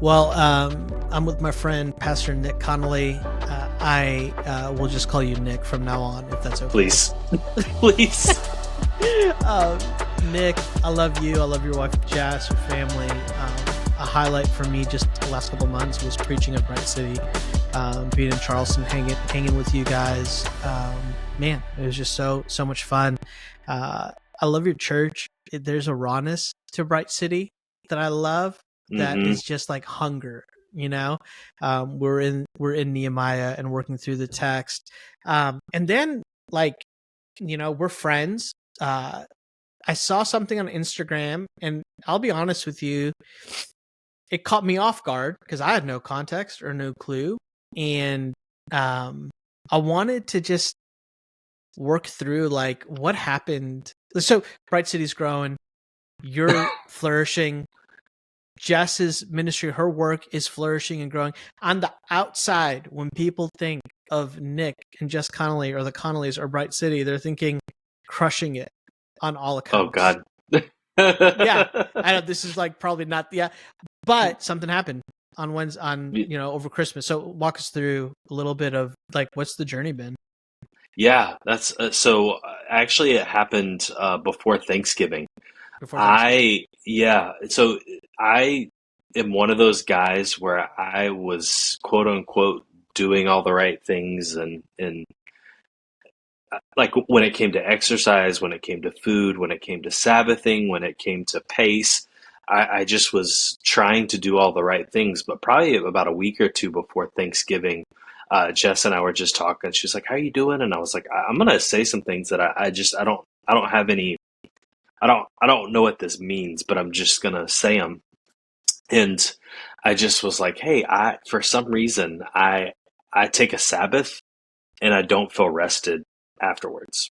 Well, I'm with my friend Pastor Nick Connolly. I will just call you Nick from now on, if that's okay. Please. Please. um, Nick, I love you. I love your wife Jess, your family. A highlight for me just the last couple of months was preaching at Bright City, being in Charleston, hanging with you guys. Man, it was just so much fun. I love your church. There's a rawness to Bright City that I love. That is just like hunger, you know. We're in Nehemiah and working through the text, and then like, you know, we're friends. I saw something on Instagram, and I'll be honest with you, it caught me off guard because I had no context or no clue, and I wanted to just work through like what happened. So Bright City's growing, you're flourishing. Jess's ministry, her work is flourishing and growing. On the outside, when people think of Nick and Jess Connolly or the Connollys or Bright City, they're thinking crushing it on all accounts. Oh, God. Yeah, I know this is like probably not but something happened on Wednesday, over Christmas. So walk us through a little bit of like what's the journey been? Yeah, that's so actually it happened before Thanksgiving. So I am one of those guys where I was quote unquote doing all the right things and like when it came to exercise, when it came to food, when it came to Sabbathing, when it came to pace, I just was trying to do all the right things. But probably about a week or two before Thanksgiving, Jess and I were just talking. She was like, "How are you doing?" And I was like, "I'm gonna say some things that I don't have any. I don't know what this means, but I'm just gonna say them." And I just was like, "Hey, for some reason I take a Sabbath and I don't feel rested afterwards."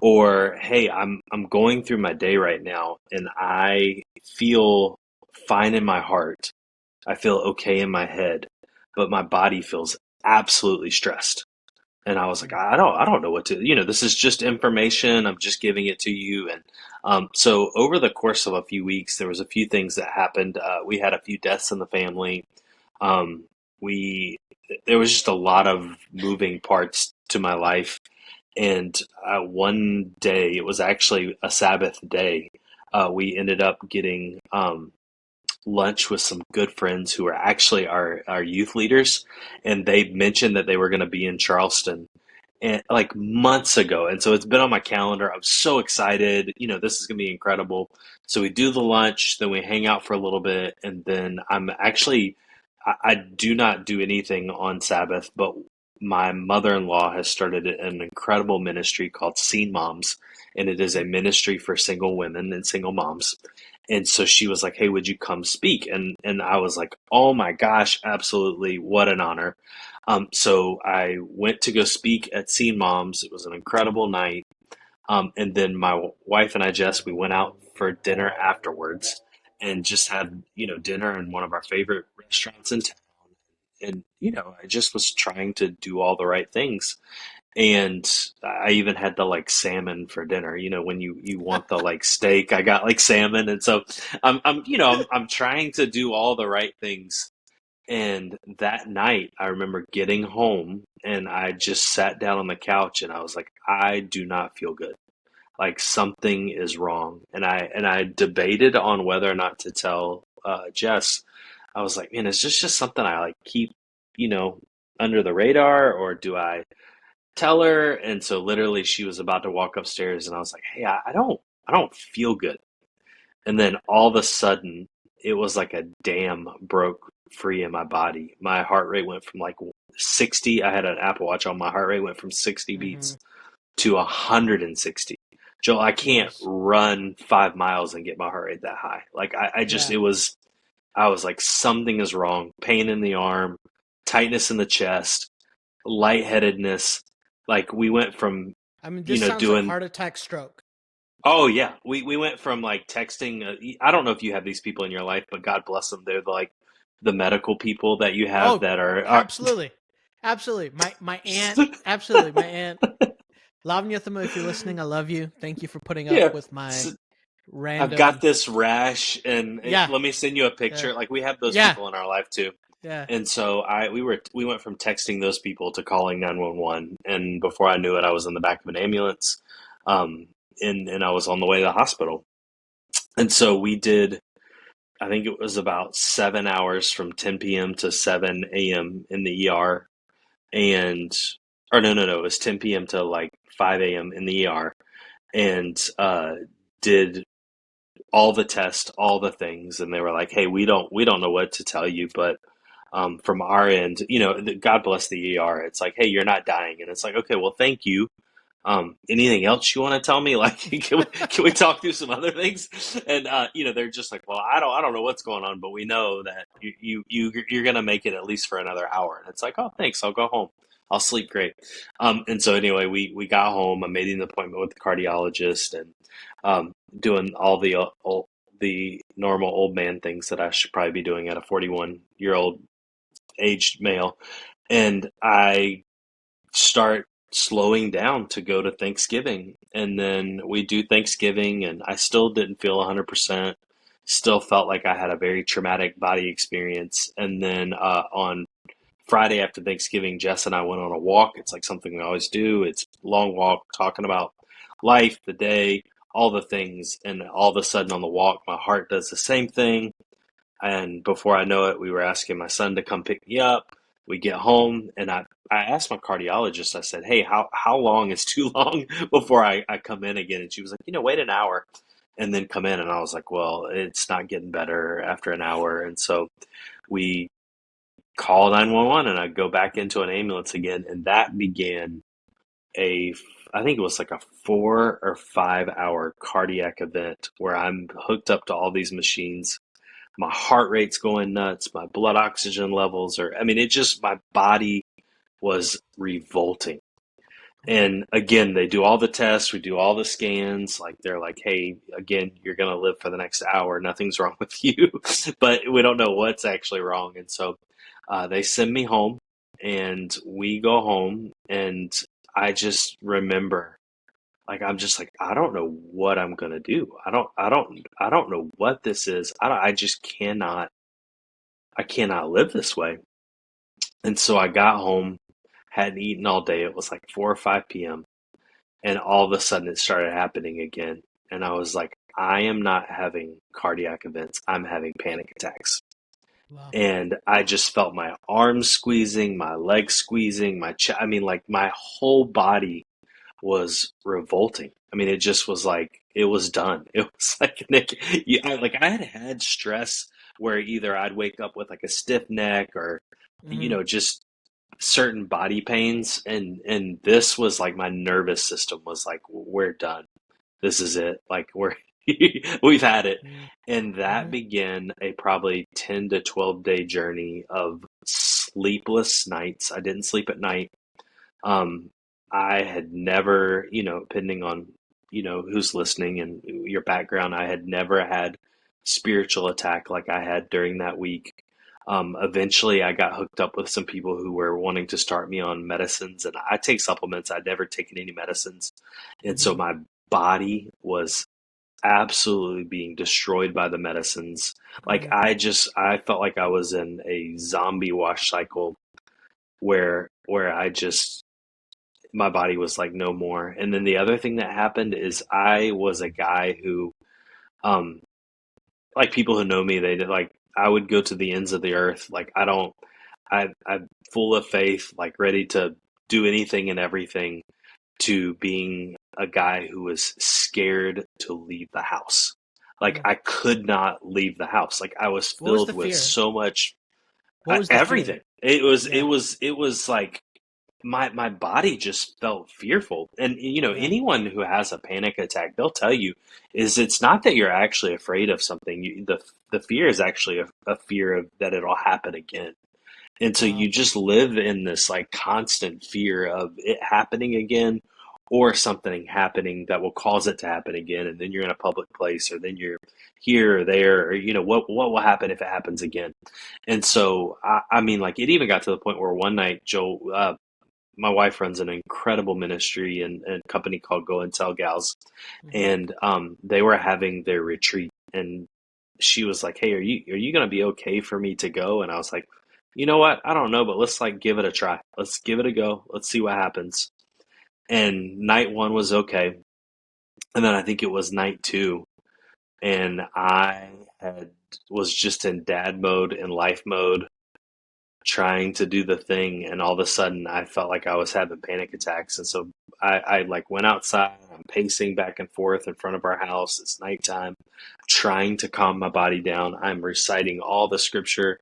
Or, "Hey, I'm going through my day right now and I feel fine in my heart. I feel okay in my head, but my body feels absolutely stressed." And I was like, I don't know what to, this is just information. I'm just giving it to you. And so over the course of a few weeks, there was a few things that happened. We had a few deaths in the family. There was just a lot of moving parts to my life. And one day, it was actually a Sabbath day, we ended up getting lunch with some good friends who are actually our youth leaders, and they mentioned that they were going to be in Charleston and like months ago. And so it's been on my calendar. I'm so excited. This is going to be incredible. So we do the lunch, then we hang out for a little bit, and then I do not do anything on Sabbath, but my mother-in-law has started an incredible ministry called Seen Moms, and it is a ministry for single women and single moms. And so she was like, "Hey, would you come speak?" And I was like, "Oh my gosh, absolutely. What an honor." So I went to go speak at Seen Moms. It was an incredible night. And then my wife and I, Jess, we went out for dinner afterwards and just had, dinner in one of our favorite restaurants in town. And, I just was trying to do all the right things. And I even had the like salmon for dinner. When you want the like steak, I got like salmon. And so I'm trying to do all the right things. And that night I remember getting home and I just sat down on the couch and I was like, I do not feel good. Like something is wrong. And I debated on whether or not to tell Jess. I was like, man, is this just something I like keep, under the radar, or do I tell her? And so literally she was about to walk upstairs and I was like, "Hey, I don't feel good." And then all of a sudden it was like a dam broke free in my body. My heart rate went from like 60. I had an Apple Watch on. My heart rate went from 60 beats to 160. Joel, I can't run 5 miles and get my heart rate that high. Like I was like, something is wrong. Pain in the arm, tightness in the chest, lightheadedness. Like we went from, this sounds like heart attack, stroke. Oh yeah, we went from like texting. I don't know if you have these people in your life, but God bless them. They're like the medical people that you have that are absolutely. My aunt, absolutely, my aunt. Lavanya Thamo, if you're listening, I love you. Thank you for putting up with my I've got random. this rash, and Yeah, let me send you a yeah, picture. Like we have those yeah, people in our life too. yeah. And so we went from texting those people to calling 911, and before I knew it, I was in the back of an ambulance, um, and I was on the way to the hospital. And so we did. I think it was about 7 hours from 10 p.m. to 7 a.m. in the ER, and or no, it was 10 p.m. to like 5 a.m. in the ER, and did all the tests, all the things, and they were like, "Hey, we don't know what to tell you, but from our end, God bless the ER. It's like, hey, you're not dying, and it's like, okay, well, thank you. Anything else you want to tell me? Like, can we talk through some other things?" And they're just like, well, I don't know what's going on, but we know that you're gonna make it at least for another hour. And it's like, oh, thanks, I'll go home. I'll sleep great. And so anyway, we got home. I made an appointment with the cardiologist and doing all the normal old man things that I should probably be doing at a 41-year-old aged male. And I start slowing down to go to Thanksgiving. And then we do Thanksgiving, and I still didn't feel 100%. Still felt like I had a very traumatic body experience. And then on Friday after Thanksgiving, Jess and I went on a walk. It's like something we always do. It's a long walk, talking about life, the day, all the things. And all of a sudden on the walk, my heart does the same thing. And before I know it, we were asking my son to come pick me up. We get home, and I asked my cardiologist, I said, hey, how long is too long before I come in again? And she was like, wait an hour and then come in. And I was like, well, it's not getting better after an hour. And so we call 911, and I go back into an ambulance again. And that began I think it was like a 4 or 5 hour cardiac event where I'm hooked up to all these machines. My heart rate's going nuts. My blood oxygen levels are, I mean, my body was revolting. Wow. And again, they do all the tests, we do all the scans. Like, they're like, hey, again, you're going to live for the next hour. Nothing's wrong with you. But we don't know what's actually wrong. And so they send me home, and we go home. And I just remember, like, I'm just like, I don't know what I'm gonna do. I don't know what this is. I just cannot live this way. And so I got home, hadn't eaten all day. It was like 4 or 5 p.m. And all of a sudden it started happening again. And I was like, I am not having cardiac events. I'm having panic attacks. Wow. And I just felt my arms squeezing, my legs squeezing, my chest. I mean, like, my whole body was revolting. I mean, it just was like it was done. It was like, Nick, I had had stress where either I'd wake up with like a stiff neck or Hmm. just certain body pains, and this was like my nervous system was like, we're done. This is it. Like, we've had it. And that Hmm. began a probably 10 to 12 day journey of sleepless nights. I didn't sleep at night. um, I had never, depending on, who's listening and your background, I had never had spiritual attack like I had during that week. Eventually, I got hooked up with some people who were wanting to start me on medicines, and I take supplements. I'd never taken any medicines. And so Hmm. my body was absolutely being destroyed by the medicines. Like, Hmm. I felt like I was in a zombie wash cycle where I just my body was like no more. And then the other thing that happened is I was a guy who, um, like, people who know me, they did, like, I would go to the ends of the earth. Like, I'm full of faith, like ready to do anything and everything, to being a guy who was scared to leave the house. Like, Mm. I could not leave the house. Like, I was What was filled the with fear? so much, What was the fear? everything. Yeah. It was like, my body just felt fearful. And Yeah. anyone who has a panic attack, they'll tell you, is it's not that you're actually afraid of something. The fear is actually a fear of that it'll happen again. And so Wow. you just live in this like constant fear of it happening again, or something happening that will cause it to happen again. And then you're in a public place, or then you're here or there, or what will happen if it happens again. And so I mean, like, it even got to the point where one night, Joel, my wife runs an incredible ministry and company called Go and Tell Gals, Hmm. and they were having their retreat, and she was like, "Hey, are you gonna be okay for me to go?" And I was like, "You know what? I don't know, but let's like give it a try. Let's give it a go. Let's see what happens." And night one was okay, and then I think it was night two, and I had was just in dad mode and life mode, trying to do the thing, and all of a sudden I felt like I was having panic attacks, and so I like went outside. I'm pacing back and forth in front of our house. It's nighttime, trying to calm my body down. I'm reciting all the scripture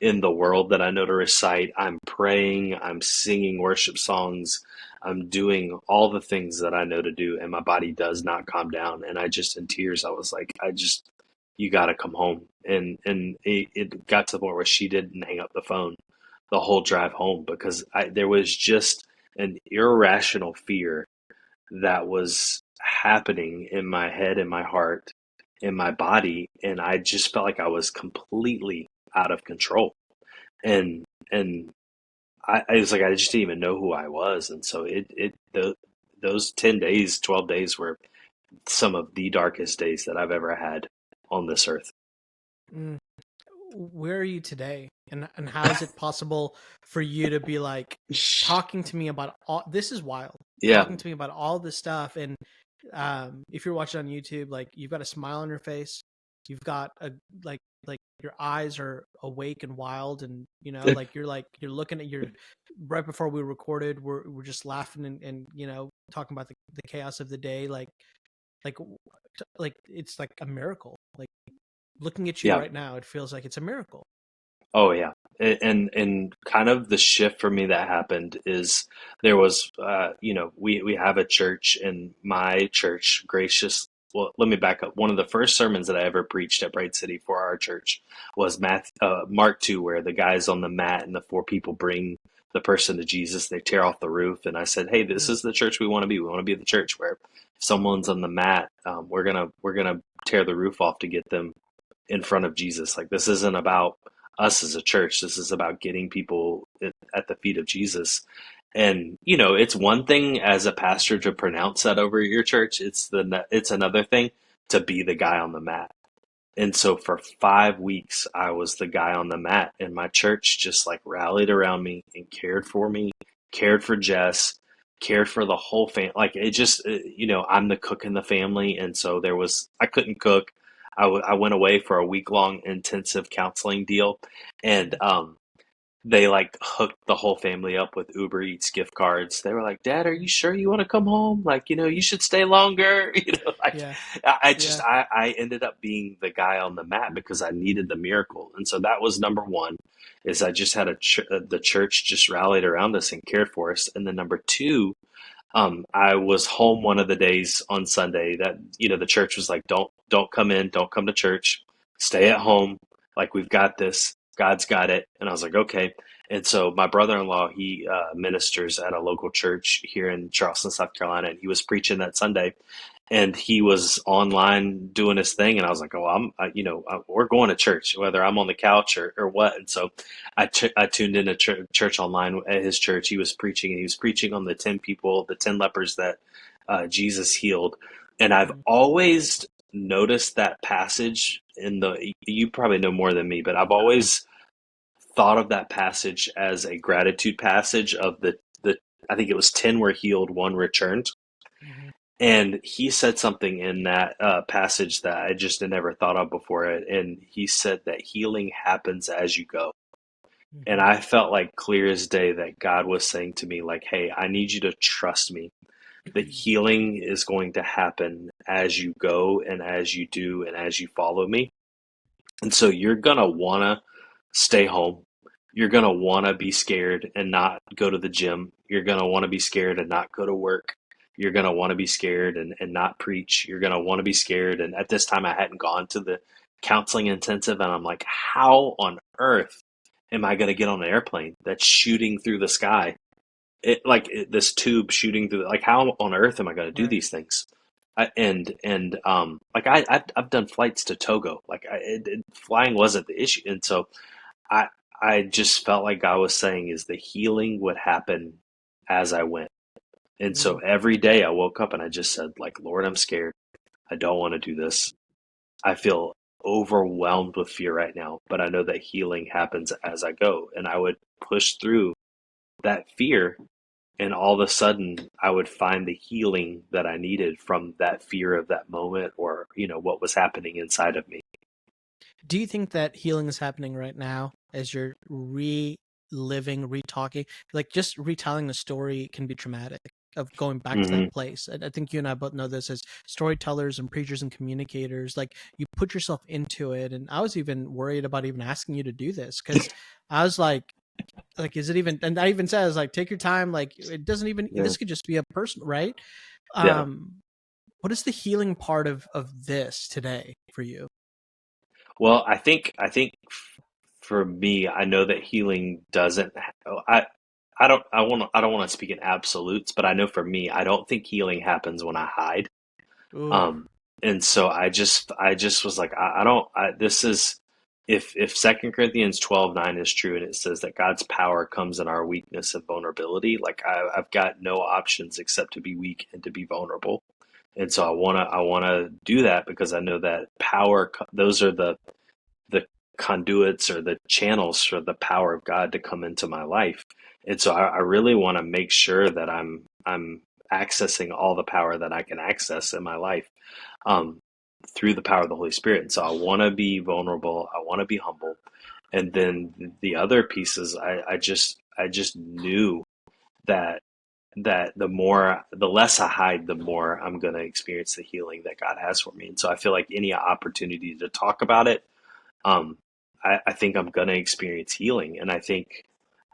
in the world that I know to recite. I'm praying, I'm singing worship songs, I'm doing all the things that I know to do, and my body does not calm down. And I just in tears, I was like, you got to come home. And it got to the point where she didn't hang up the phone the whole drive home because there was just an irrational fear that was happening in my head, in my heart, in my body, and I just felt like I was completely out of control. And I was like I just didn't even know who I was, and so those 10 days, 12 days were some of the darkest days that I've ever had on this earth. Mm. Where are you today? And how is it possible for you to be like talking to me about all this is wild. Yeah, Talking to me about all this stuff, and if you're watching on YouTube, like you've got a smile on your face. You've got a like your eyes are awake and wild, and you're looking at your right before we recorded, we're just laughing and talking about the chaos of the day, like like it's like a miracle. Like looking at you yeah. right now, it feels like it's a miracle. Oh yeah. And kind of the shift for me that happened is there was we have a church, and my church gracious well, let me back up. One of the first sermons that I ever preached at Bright City for our church was Mark 2, where the guy's on the mat and the four people bring the person to Jesus. They tear off the roof, and I said, "Hey, this Mm, is the church we want to be. We want to be the church where if someone's on the mat, we're gonna tear the roof off to get them in front of Jesus. Like this isn't about us as a church. This is about getting people at the feet of Jesus." And it's one thing as a pastor to pronounce that over your church. It's another thing to be the guy on the mat. And so for 5 weeks, I was the guy on the mat, and my church just like rallied around me, cared for Jess, cared for the whole family. Like it just, I'm the cook in the family. And so I couldn't cook. I went away for a week long intensive counseling deal. And, mm, they like hooked the whole family up with Uber Eats gift cards. They were like, "Dad, are you sure you want to come home? Like, you should stay longer." Like yeah, I just yeah. I ended up being the guy on the mat because I needed the miracle. And so that was number one, is I just had the church just rallied around us and cared for us. And then number two, I was home one of the days on Sunday that, the church was like, don't come in, don't come to church, stay at home. Like we've got this, God's got it. And I was like, okay. And so my brother-in-law, he ministers at a local church here in Charleston, South Carolina, and he was preaching that Sunday, and he was online doing his thing, and I was like, oh, we're going to church, whether I'm on the couch or what. And so I tuned in to church online at his church. He was preaching, and he was preaching on the 10 people, the 10 lepers that Jesus healed. And I've Mm, always noticed that passage you probably know more than me, but I've always thought of that passage as a gratitude passage of the I think it was 10 were healed, one returned. mhm, And he said something in that passage that I just had never thought of before. And he said that healing happens as you go. And mhm, I felt like clear as day that God was saying to me, like, hey, I need you to trust me. That healing is going to happen as you go and as you do and as you follow me. And so you're going to want to stay home. You're going to want to be scared and not go to the gym. You're going to want to be scared and not go to work. You're going to want to be scared and not preach. You're going to want to be scared. And at this time, I hadn't gone to the counseling intensive. And I'm like, how on earth am I going to get on an airplane that's shooting through the sky? This tube shooting through, like, how on earth am I going to do right. these things? I've done flights to Togo. Flying wasn't the issue, and so I I just felt like God was saying is the healing would happen as I went. And so Mm. every day I woke up and I just said, like, Lord, I'm scared. I don't want to do this. I feel overwhelmed with fear right now, but I know that healing happens as I go. And I would push through that fear, and all of a sudden I would find the healing that I needed from that fear of that moment, or, what was happening inside of me. Do you think that healing is happening right now as you're reliving, retalking? Like just retelling the story can be traumatic of going back to that Hmm. place. And I think you and I both know this as storytellers and preachers and communicators. Like you put yourself into it. And I was even worried about even asking you to do this because I was like, is it even, and I even says like, take your time. Like it doesn't even, Yeah. this could just be a person, right? Yeah. Um, what is the healing part of this today for you? Well, I think for me, I know that healing doesn't. I don't want to speak in absolutes, but I know for me, I don't think healing happens when I hide. Ooh. Um, and so I just was like, I don't. This is, if Second Corinthians 12:9 is true, and it says that God's power comes in our weakness and vulnerability. Like I've got no options except to be weak and to be vulnerable. And so I wanna do that because I know that power. Those are the conduits or the channels for the power of God to come into my life. And so I really want to make sure that I'm accessing all the power that I can access in my life, um, through the power of the Holy Spirit. And so I want to be vulnerable. I want to be humble. And then the other pieces, I just knew that the less I hide, the more I'm going to experience the healing that God has for me. And so I feel like any opportunity to talk about it, um, I think I'm going to experience healing. And I think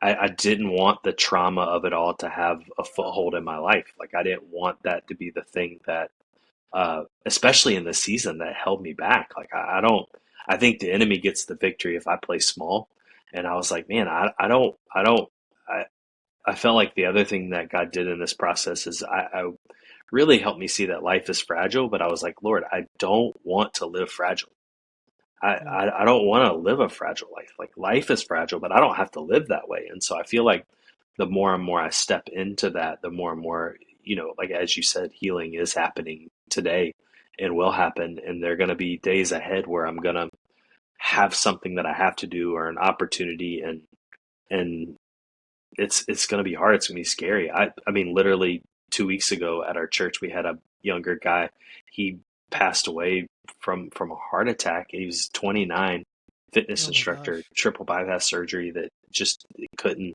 I didn't want the trauma of it all to have a foothold in my life. Like, I didn't want that to be the thing that, especially in the season, that held me back. Like, I don't, I think the enemy gets the victory if I play small. And I was like, man, I, I felt like the other thing that God did in this process is I really helped me see that life is fragile. But I was like, Lord, I don't want to live fragile. Mm, I don't want to live a fragile life. Like, life is fragile, but I don't have to live that way. And so I feel like the more and more I step into that, the more and more, like as you said, healing is happening today and will happen. And there are going to be days ahead where I'm going to have something that I have to do, or an opportunity, and it's going to be hard. It's going to be scary. I mean, literally 2 weeks ago at our church, we had a younger guy. He passed away from a heart attack. He was 29, fitness oh my instructor, gosh. triple bypass surgery that just it couldn't.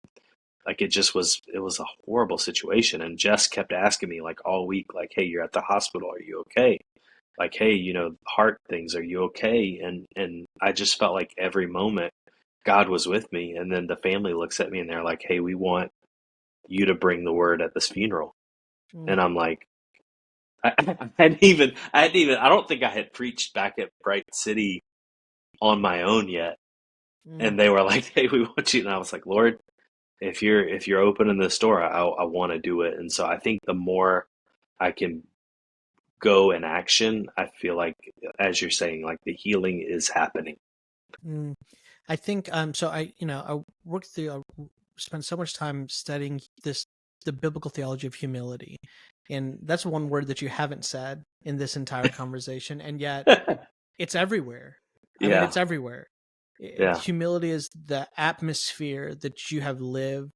Like, it was a horrible situation. And Jess kept asking me like all week, like, "Hey, you're at the hospital. Are you okay? Like, hey, heart things. Are you okay?" And I just felt like every moment God was with me. And then the family looks at me and they're like, "Hey, we want you to bring the word at this funeral." Mm, And I'm like, I don't think I had preached back at Bright City on my own yet. mm, And they were like, "Hey, we want you." And I was like, Lord, if you're opening this door, I want to do it. And so I think the more I can go in action, I feel like, as you're saying, like, the healing is happening. mm. I think so I worked through spent so much time studying the biblical theology of humility. And that's one word that you haven't said in this entire conversation, and yet it's everywhere. I mean, Yeah, it's everywhere. yeah. Humility is the atmosphere that you have lived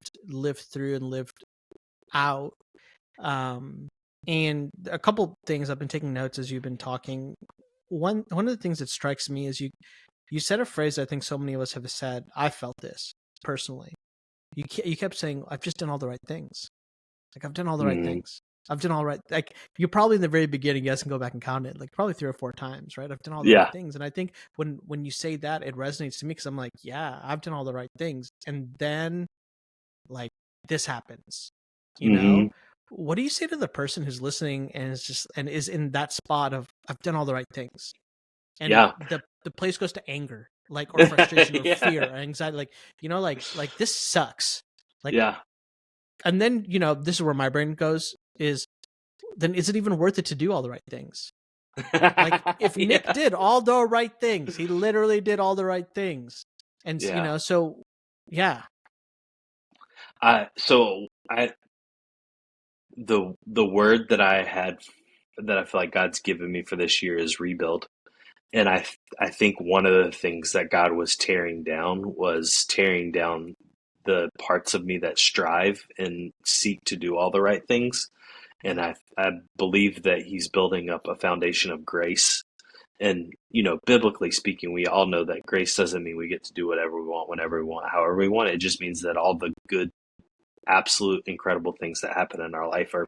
through and lived out. Um, and a couple things I've been taking notes as you've been talking. One of the things that strikes me is you said a phrase I think so many of us have said. I felt this personally. You kept saying, "I've just done all the right things. Like I've done all the right Mm, things. I've done all right." Like you probably in the very beginning, you guys can go back and count it, like probably 3 or 4 times, right? I've done all the right yeah. things, and I think when you say that, it resonates to me because I'm like, yeah, I've done all the right things, and then like this happens, you know. Hmm. What do you say to the person who's listening and is in that spot of I've done all the right things, and Yeah. the place goes to anger, like, or frustration or fear Yeah. or anxiety, like like this sucks, like, Yeah. and then this is where my brain goes is then is it even worth it to do all the right things? Like if Nick Yeah. did all the right things, he literally did all the right things, and Yeah. so yeah. So I the word that I had that I feel like God's given me for this year is rebuild. And I think one of the things that God was tearing down the parts of me that strive and seek to do all the right things. And I believe that He's building up a foundation of grace. And, biblically speaking, we all know that grace doesn't mean we get to do whatever we want, whenever we want, however we want. It just means that all the good, absolute, incredible things that happen in our life are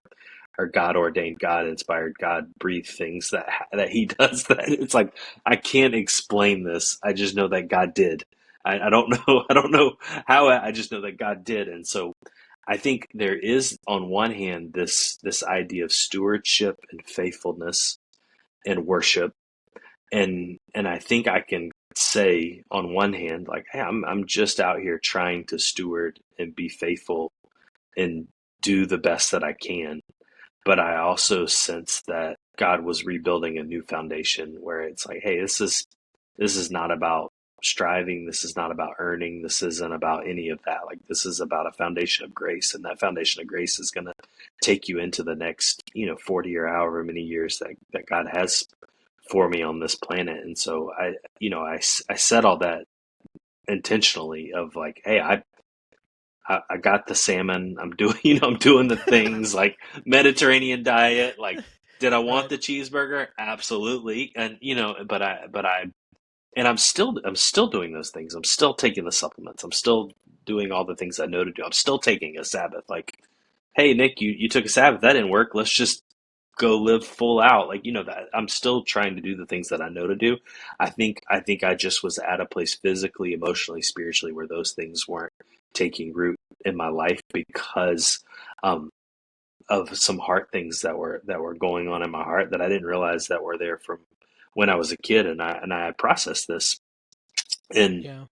God ordained, God inspired, God breathed things that He does. That it's like I can't explain this. I just know that God did. I don't know. I don't know how. I just know that God did. And so I think there is, on one hand, this idea of stewardship and faithfulness and worship, and I think I can say on one hand, like, hey, I'm just out here trying to steward and be faithful and do the best that I can. But I also sense that God was rebuilding a new foundation where it's like, hey, this is not about striving. This is not about earning. This isn't about any of that. Like, this is about a foundation of grace, and that foundation of grace is going to take you into the next, 40 or however many years that God has for me on this planet. And so I said all that intentionally of like, hey, I got the salmon. I'm doing, I'm doing the things like Mediterranean diet. Like, did I want Right. the cheeseburger? Absolutely. And, and I'm still doing those things. I'm still taking the supplements. I'm still doing all the things I know to do. I'm still taking a Sabbath. Like, hey, Nick, you took a Sabbath. That didn't work. Let's just go live full out. Like, that I'm still trying to do the things that I know to do. I think I just was at a place physically, emotionally, spiritually where those things weren't taking root in my life because um, of some heart things that were going on in my heart that I didn't realize that were there from when I was a kid, and I processed this in Yeah.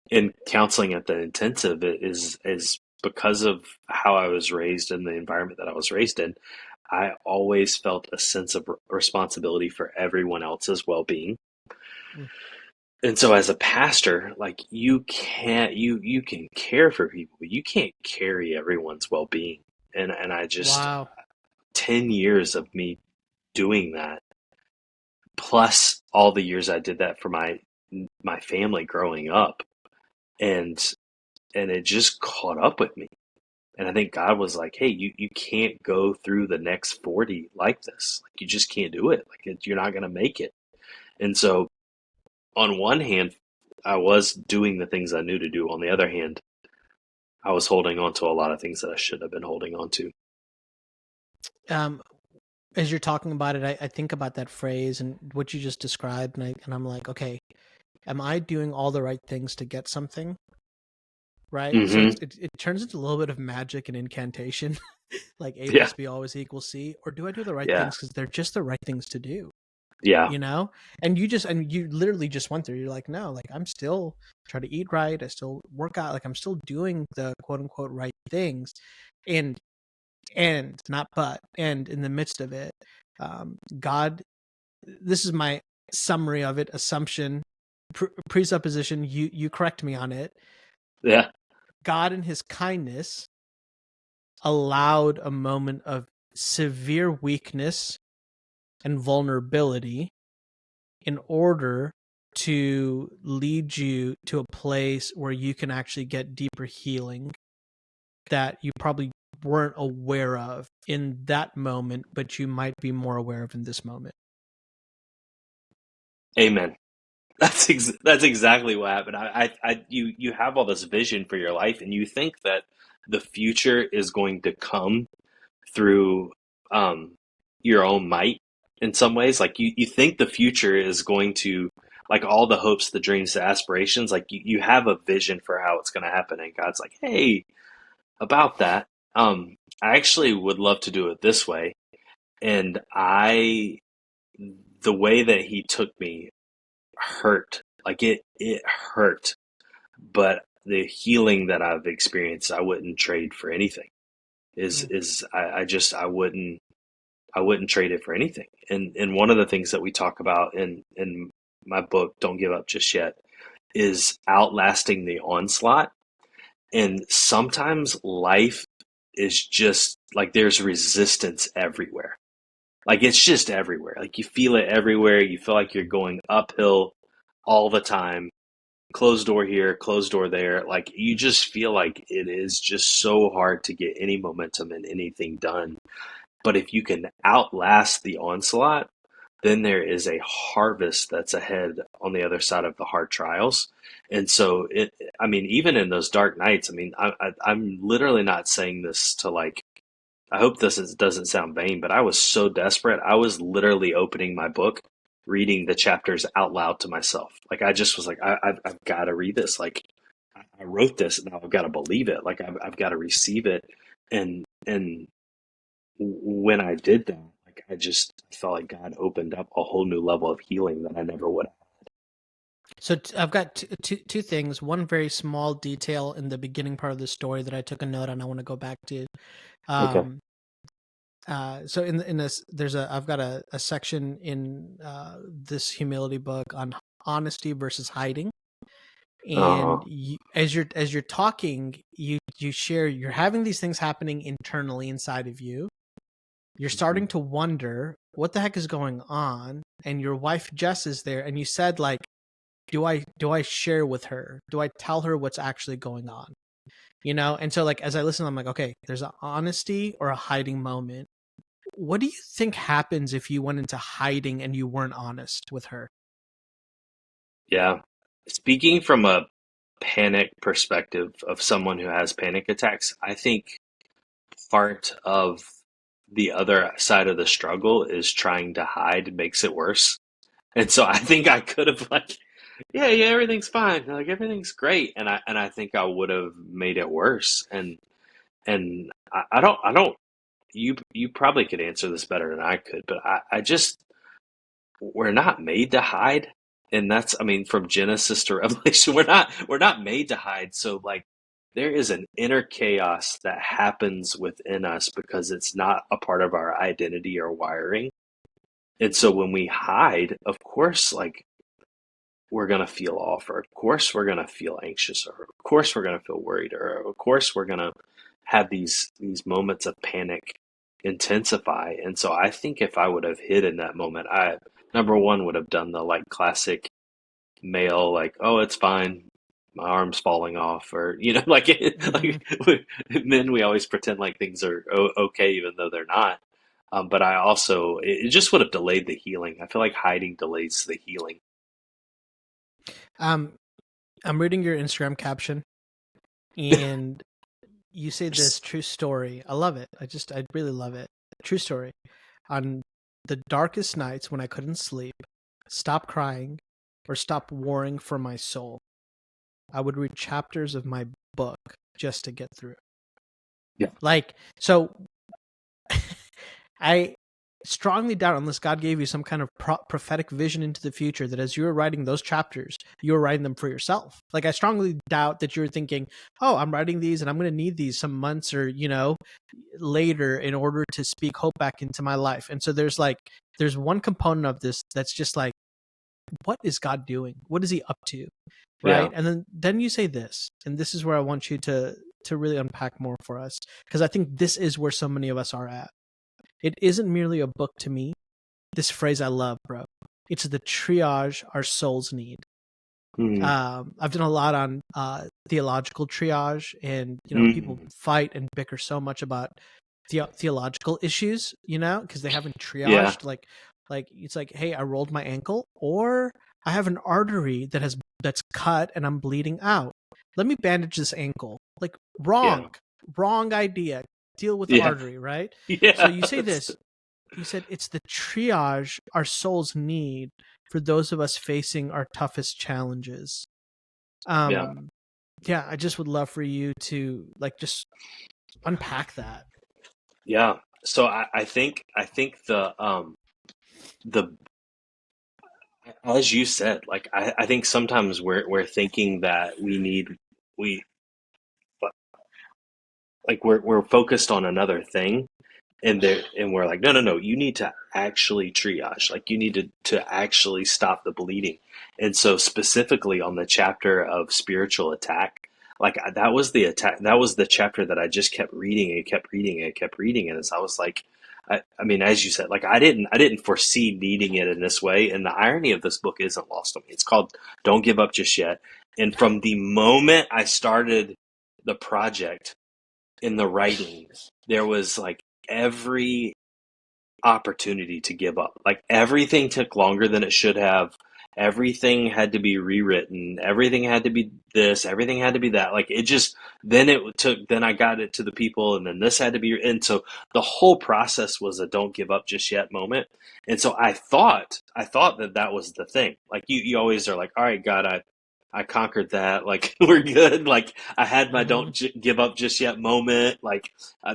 in counseling at the intensive. It is because of how I was raised and the environment that I was raised in. I always felt a sense of responsibility for everyone else's well-being. Mm. And so as a pastor, like, you can care for people, but you can't carry everyone's well-being. And I just Wow. 10 years of me doing that, plus all the years I did that for my family growing up, and it just caught up with me. And I think God was like, hey, you can't go through the next 40 like this. Like, you just can't do it. Like, you're not going to make it. And so on one hand, I was doing the things I knew to do. On the other hand, I was holding on to a lot of things that I shouldn't have been holding on to. Um, as you're talking about it, I think about that phrase and what you just described, and I'm like, okay, am I doing all the right things to get something? Right. So Hmm. it turns into a little bit of magic and incantation, like A Yeah. plus B always equals C, or do I do the right Yeah. things because they're just the right things to do? Yeah. You know, and you literally just went through. You're like, no, like I'm still trying to eat right. I still work out. Like I'm still doing the quote unquote right things, and not but, and in the midst of it, God, this is my summary of it, assumption, presupposition, you correct me on it. Yeah. God in his kindness allowed a moment of severe weakness and vulnerability in order to lead you to a place where you can actually get deeper healing that you probably weren't aware of in that moment, but you might be more aware of in this moment. Amen. That's exactly what happened. You have all this vision for your life, and you think that the future is going to come through um, your own might in some ways. Like, you think the future is going to, like, all the hopes, the dreams, the aspirations, like, you have a vision for how it's going to happen. And God's like, hey, about that, I actually would love to do it this way. And the way that He took me hurt. Like, it hurt. But the healing that I've experienced, I wouldn't trade for anything. Mm. I wouldn't trade it for anything. And one of the things that we talk about in my book, Don't Give Up Just Yet, is outlasting the onslaught. And sometimes life is just like there's resistance everywhere. Like it's just everywhere. Like you feel it everywhere. You feel like you're going uphill all the time. Closed door here, closed door there. Like you just feel like it is just so hard to get any momentum and anything done. But if you can outlast the onslaught, then there is a harvest that's ahead on the other side of the hard trials. And so I mean, even in those dark nights, I mean, I'm literally not saying this to like, I hope doesn't sound vain, but I was so desperate. I was literally opening my book, reading the chapters out loud to myself. Like I just was like, I've got to read this. Like I wrote this, and now I've got to believe it. Like I've got to receive it. And when I did that, like I just felt like God opened up a whole new level of healing that I never would have. So I've got two things. One very small detail in the beginning part of the story that I took a note on. I want to go back to. Okay. Um, so in this, I've got a section in this humility book on honesty versus hiding. Uh-huh. And as you're talking, you share you're having these things happening internally inside of you. You're starting to wonder what the heck is going on, and your wife Jess is there, and you said like, do I share with her? Do I tell her what's actually going on? And so like as I listen, I'm like, okay, there's an honesty or a hiding moment. What do you think happens if you went into hiding and you weren't honest with her? Yeah. Speaking from a panic perspective of someone who has panic attacks, I think part of the other side of the struggle is trying to hide makes it worse. And so I think I could have like, yeah, everything's fine. Like everything's great. And I think I would have made it worse. And I don't you probably could answer this better than I could, but I just we're not made to hide. And that's, I mean, from Genesis to Revelation, we're not made to hide. So like there is an inner chaos that happens within us because it's not a part of our identity or wiring. And so when we hide, of course, like we're going to feel off, or of course we're going to feel anxious, or of course we're going to feel worried, or of course we're going to have these moments of panic intensify. And so I think if I would have hid in that moment, I number one would have done the like classic male, like, oh, it's fine, my arm's falling off, or like Mm-hmm. like men, we always pretend like things are okay even though they're not. But I also, it just would have delayed the healing. I feel like hiding delays the healing. Um, I'm reading your Instagram caption, and you say this true story. I love it. I really love it. True story. On the darkest nights when I couldn't sleep, stop crying, or stop warring for my soul, I would read chapters of my book just to get through. Yeah. Like, so I strongly doubt, unless God gave you some kind of prophetic vision into the future, that as you were writing those chapters, you were writing them for yourself. Like, I strongly doubt that you were thinking, oh, I'm writing these and I'm going to need these some months or, later in order to speak hope back into my life. And so there's one component of this that's just like, what is God doing? What is he up to? Yeah. Right. And then you say this, and this is where I want you to really unpack more for us, because I think this is where so many of us are at. It isn't merely a book to me. This phrase I love, bro. It's the triage our souls need. Mm, I've done a lot on theological triage, and people mm, fight and bicker so much about theological issues, because they haven't yeah. triaged. Like it's like, hey, I rolled my ankle, or I have an artery that's cut and I'm bleeding out. Let me bandage this ankle. Like Yeah. wrong idea. Deal with the Yeah. artery, right? So Yeah. you say this. You said it's the triage our souls need for those of us facing our toughest challenges. Yeah. Um, yeah, I just would love for you to like just unpack that. Yeah. So I think the as you said, like I think sometimes we're thinking that we like we're focused on another thing, and we're like, no, you need to actually triage, like you need to actually stop the bleeding. And so specifically on the chapter of spiritual attack, like that was the attack. That was the chapter that I just kept reading and kept reading and kept reading. And as I was like, I mean, as you said, like I didn't foresee needing it in this way. And the irony of this book isn't lost on me. It's called Don't Give Up Just Yet. And from the moment I started the project in the writing, there was like every opportunity to give up. Like everything took longer than it should have. Everything had to be rewritten. Everything had to be this. Everything had to be that. Like it just, then it took, then I got it to the people and then this had to be, and so the whole process was a don't give up just yet moment. And so I thought that that was the thing. Like you always are like, all right, God, I conquered that. Like we're good. Like I had my Mm-hmm. give up just yet moment. Like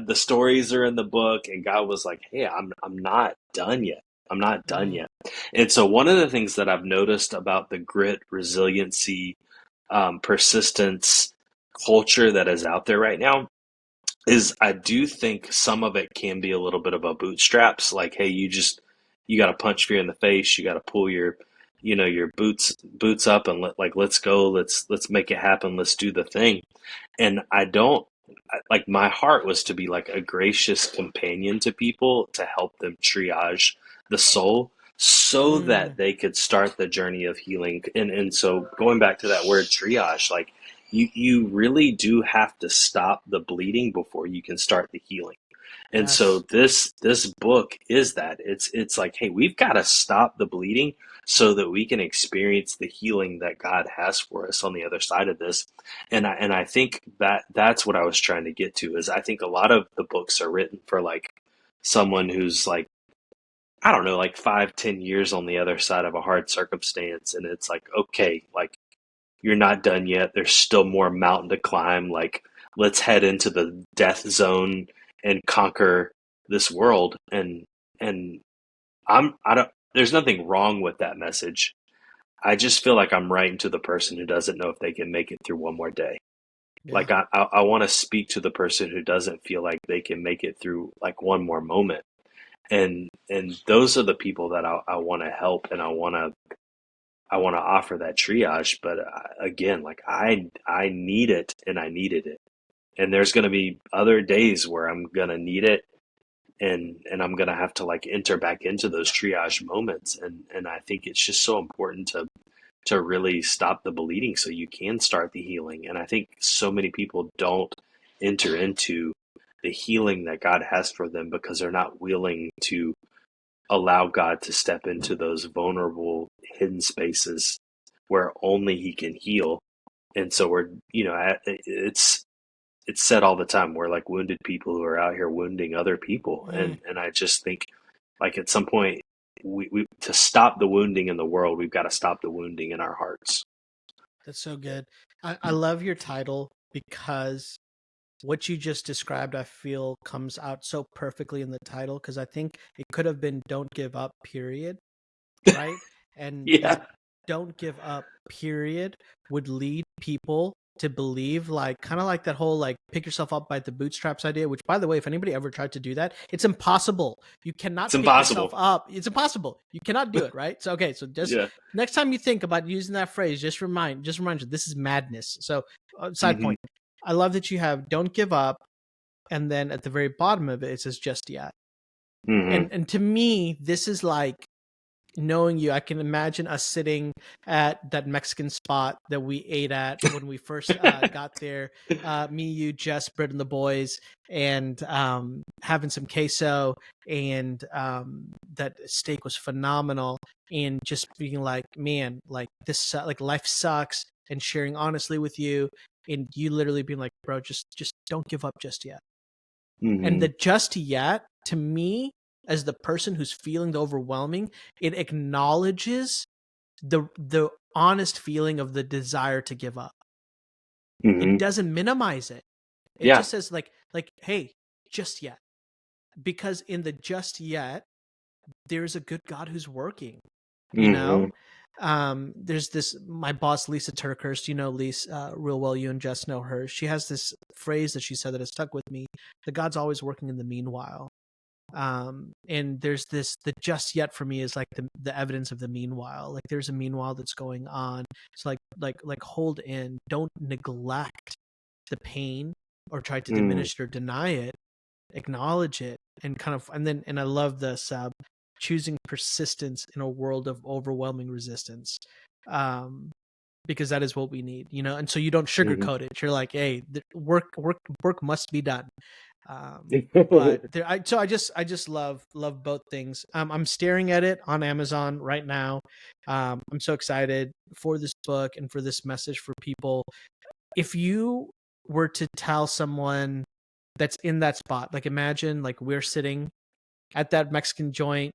the stories are in the book, and God was like, "Hey, I'm not done yet. I'm not done Mm. yet." And so one of the things that I've noticed about the grit, resiliency, persistence culture that is out there right now is I do think some of it can be a little bit of a bootstraps. Like, hey, you got to punch fear in the face. You got to pull your your boots up and let's go. Let's make it happen. Let's do the thing. And I don't like my heart was to be like a gracious companion to people to help them triage the soul so that Mm. they could start the journey of healing. And so going back to that word triage, like you really do have to stop the bleeding before you can start the healing. And so Yes. this book is that. It's like, hey, we've got to stop the bleeding so that we can experience the healing that God has for us on the other side of this. And I think that that's what I was trying to get to is I think a lot of the books are written for like someone who's like, I don't know, like 5, 10 years on the other side of a hard circumstance. And it's like, okay, like you're not done yet. There's still more mountain to climb. Like, let's head into the death zone and conquer this world. And I don't. There's nothing wrong with that message. I just feel like I'm writing to the person who doesn't know if they can make it through one more day. Yeah. Like I want to speak to the person who doesn't feel like they can make it through like one more moment. And those are the people that I want to help and I want to offer that triage, but again, like I need it and I needed it. And there's going to be other days where I'm going to need it and I'm going to have to like enter back into those triage moments and I think it's just so important to really stop the bleeding so you can start the healing. And I think so many people don't enter into the healing that God has for them because they're not willing to allow God to step into those vulnerable hidden spaces where only he can heal. And so we're, it's said all the time. We're like wounded people who are out here wounding other people. Mm. And I just think like at some point we to stop the wounding in the world, we've got to stop the wounding in our hearts. That's so good. I love your title because what you just described, I feel, comes out so perfectly in the title because I think it could have been "Don't Give Up," period, right? And Yeah. that "Don't Give Up," period, would lead people to believe, like, kind of like that whole like pick yourself up by the bootstraps idea. Which, by the way, if anybody ever tried to do that, it's impossible. You It's cannot pick yourself impossible. up. It's impossible. You cannot do it, right? So okay, so just Yeah. next time you think about using that phrase, just remind you this is madness. So side Hmm. point. I love that you have "Don't Give Up," and then at the very bottom of it, it says "Just Yet." Hmm. And to me, this is like knowing you. I can imagine us sitting at that Mexican spot that we ate at when we first got there. Me, you, Jess, Britt, and the boys, and having some queso, and that steak was phenomenal. And just being like, man, like this, like life sucks, and sharing honestly with you, and you literally being like, bro, just don't give up just yet. And Hmm. the "just yet," to me, as the person who's feeling the overwhelming, it acknowledges the honest feeling of the desire to give up. It Hmm. doesn't minimize it. It Yeah. just says like, hey, just yet. Because in the "just yet," there's a good God who's working. You Hmm. know? There's this, my boss, Lisa Turkhurst, you know Lisa real well, you and Jess know her. She has this phrase that she said that has stuck with me, that God's always working in the meanwhile. And there's this, the "just yet" for me is like the evidence of the meanwhile. Like there's a meanwhile that's going on. It's like hold in, don't neglect the pain or try to Mm, diminish it or deny it, acknowledge it, and and I love this, choosing persistence in a world of overwhelming resistance. Um, because that is what we need, and so you don't mhm. sugarcoat it. You're like, hey, work must be done. But there, I just love both things. I'm staring at it on Amazon right now. I'm so excited for this book and for this message for people. If you were to tell someone that's in that spot, like imagine like we're sitting at that Mexican joint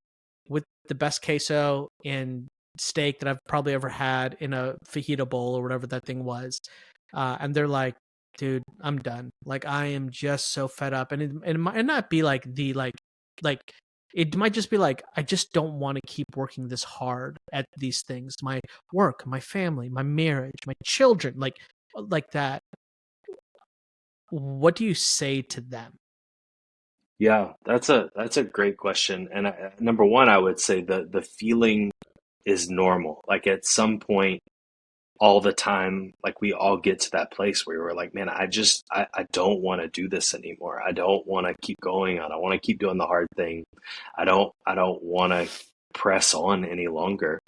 with the best queso and steak that I've probably ever had in a fajita bowl or whatever that thing was. And they're like, dude, I'm done. Like, I am just so fed up. And it might not be like like, it might just be like, I just don't want to keep working this hard at these things. My work, my family, my marriage, my children, like that. What do you say to them? Yeah, that's a great question. And number one, I would say the feeling is normal. Like at some point, all the time, like we all get to that place where we're like, man, I don't want to do this anymore. I don't want to keep going on. I want to keep doing the hard thing. I don't want to press on any longer.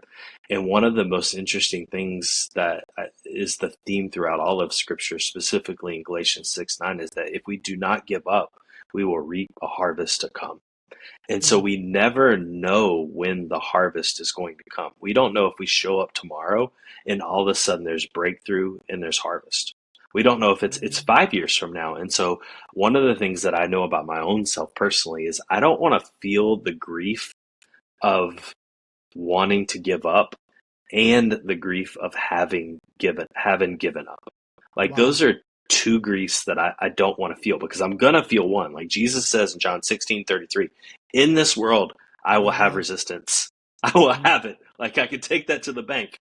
And one of the most interesting things that is the theme throughout all of Scripture, specifically in Galatians 6:9, is that if we do not give up, we will reap a harvest to come. And so Mm, we never know when the harvest is going to come. We don't know if we show up tomorrow and all of a sudden there's breakthrough and there's harvest. We don't know if it's mm, 5 years from now. And so one of the things that I know about my own self personally is I don't want to feel the grief of wanting to give up and the grief of having given up. Like wow. those are two griefs that I don't want to feel because I'm gonna feel one. Like Jesus says in John 16:33, in this world I will have Amen. resistance. I will Mm, have it. Like I could take that to the bank.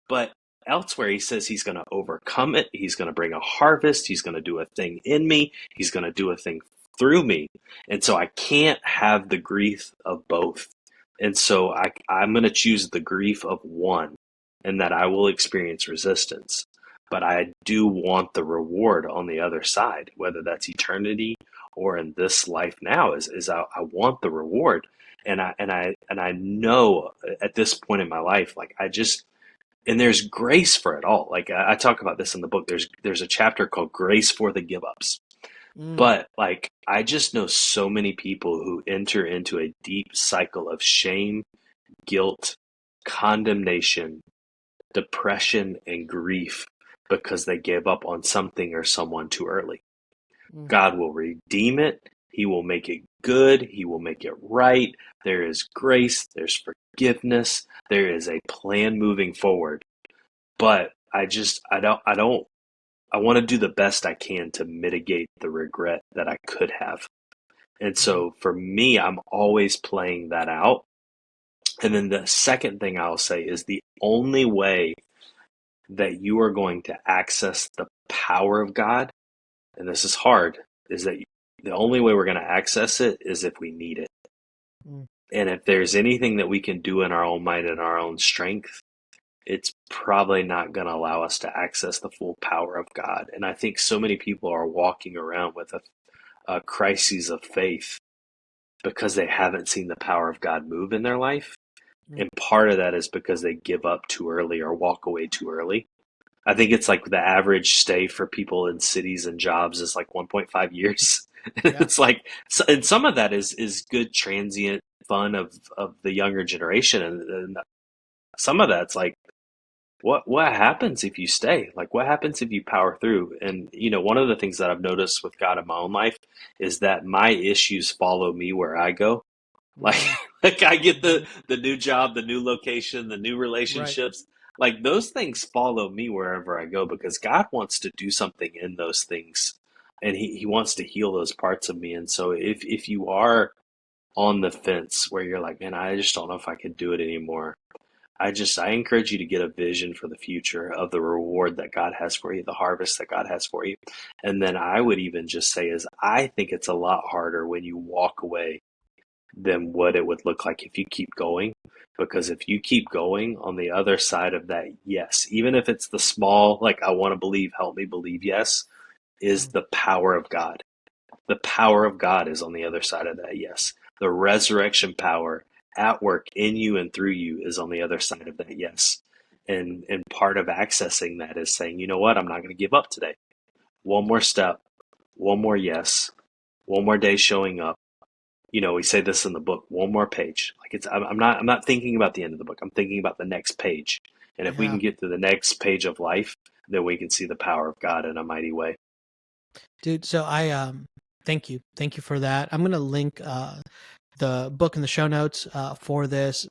But elsewhere he says he's gonna overcome it. He's gonna bring a harvest. He's gonna do a thing in me. He's gonna do a thing through me. And so I can't have the grief of both. And so I'm going to choose the grief of one and that I will experience resistance. But I do want the reward on the other side, whether that's eternity or in this life now is I want the reward. And I know at this point in my life, like I just, and there's grace for it all. Like I talk about this in the book. There's a chapter called Grace for the Give Ups. mm, But like I just know so many people who enter into a deep cycle of shame, guilt, condemnation, depression, and grief because they gave up on something or someone too early. mm, God will redeem it. He will make it good. He will make it right. There is grace. There's forgiveness. There is a plan moving forward. But I want to do the best I can to mitigate the regret that I could have. And mm, so for me, I'm always playing that out. And then the second thing I'll say is the only way that you are going to access the power of God, and this is hard, is that the only way we're going to access it is if we need it. mm, And if there's anything that we can do in our own mind and our own strength, it's probably not going to allow us to access the full power of God. And I think so many people are walking around with a crises of faith because they haven't seen the power of God move in their life. mm. And part of that is because they give up too early or walk away too early. I think it's like the average stay for people in cities and jobs is like 1.5 years. Yeah. It's like, and some of that is good transient fun of the younger generation. And some of that's like, what happens if you stay? Like what happens if you power through? And one of the things that I've noticed with God in my own life is that my issues follow me where I go. Like Mm, like I get mhm. the new job, the new location, the new Right. relationships. Like those things follow me wherever I go because God wants to do something in those things. And he wants to heal those parts of me. And so if you are on the fence where you're like, man, I just don't know if I could do it anymore. I encourage you to get a vision for the future of the reward that God has for you, the harvest that God has for you. And then I would even just say is I think it's a lot harder when you walk away than what it would look like if you keep going. Because if you keep going on the other side of that, yes, even if it's the small, like, I want to believe, help me believe, yes, is the power of God. The power of God is on the other side of that yes. The resurrection power at work in you and through you is on the other side of that yes. And part of accessing that is saying, you know what, I'm not going to give up today. One more step, one more yes, one more day showing up. We say this in the book, one more page. Like I'm not thinking about the end of the book. I'm thinking about the next page. And if we Yeah. can get to the next page of life, then we can see the power of God in a mighty way. Dude, so I thank you. Thank you for that. I'm going to link the book in the show notes for this.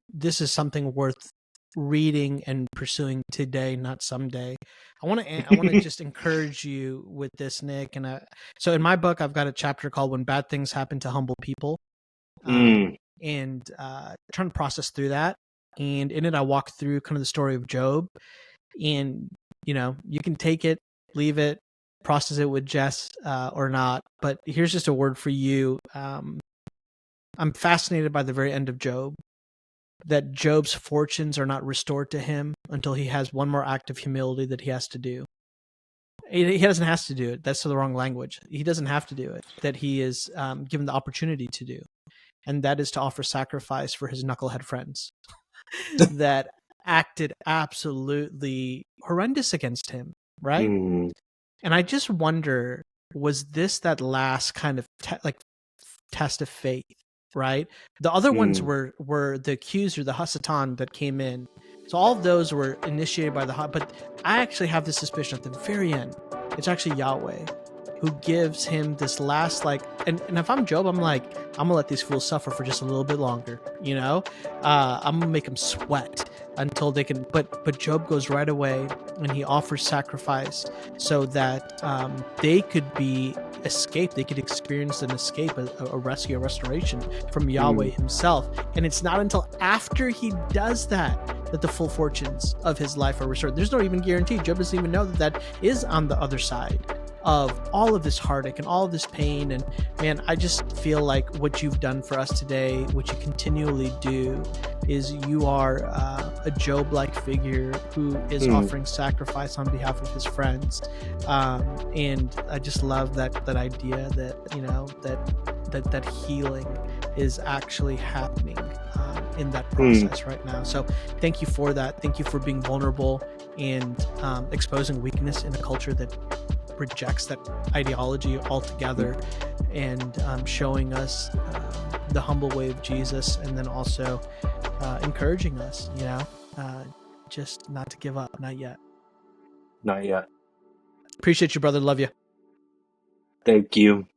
This is something worth reading and pursuing today, not someday. I want to just encourage you with this, Nick. And so in my book, I've got a chapter called "When Bad Things Happen to Humble People," Mm, and trying to process through that. And in it, I walk through kind of the story of Job, and you can take it, leave it, process it with Jess or not. But here's just a word for you. I'm fascinated by the very end of Job, that Job's fortunes are not restored to him until he has one more act of humility that he has to do. He doesn't have to do it. That's the wrong language. He doesn't have to do it. That he is given the opportunity to do. And that is to offer sacrifice for his knucklehead friends that acted absolutely horrendous against him, right? mm, And I just wonder, was this that last kind of test of faith, right? The other ones were the accuser, the Hasatan that came in. So all of those were initiated by but I actually have this suspicion at the very end, it's actually Yahweh who gives him this last and if I'm Job, I'm like, I'm gonna let these fools suffer for just a little bit longer, I'm gonna make them sweat until they can. But Job goes right away and he offers sacrifice so that they could be escaped. They could experience an escape, a rescue, a restoration from Yahweh himself. And it's not until after he does that the full fortunes of his life are restored. There's no even guarantee. Job doesn't even know that is on the other side of all of this heartache and all of this pain. And man, I just feel like what you've done for us today, what you continually do, is you are a Job-like figure who is offering sacrifice on behalf of his friends. And I just love that idea that that healing is actually happening in that process right now. So thank you for that. Thank you for being vulnerable and exposing weakness in a culture that rejects that ideology altogether, and showing us the humble way of Jesus, and then also encouraging us, just not to give up, not yet. not yet. Appreciate you, brother. Love you. Thank you.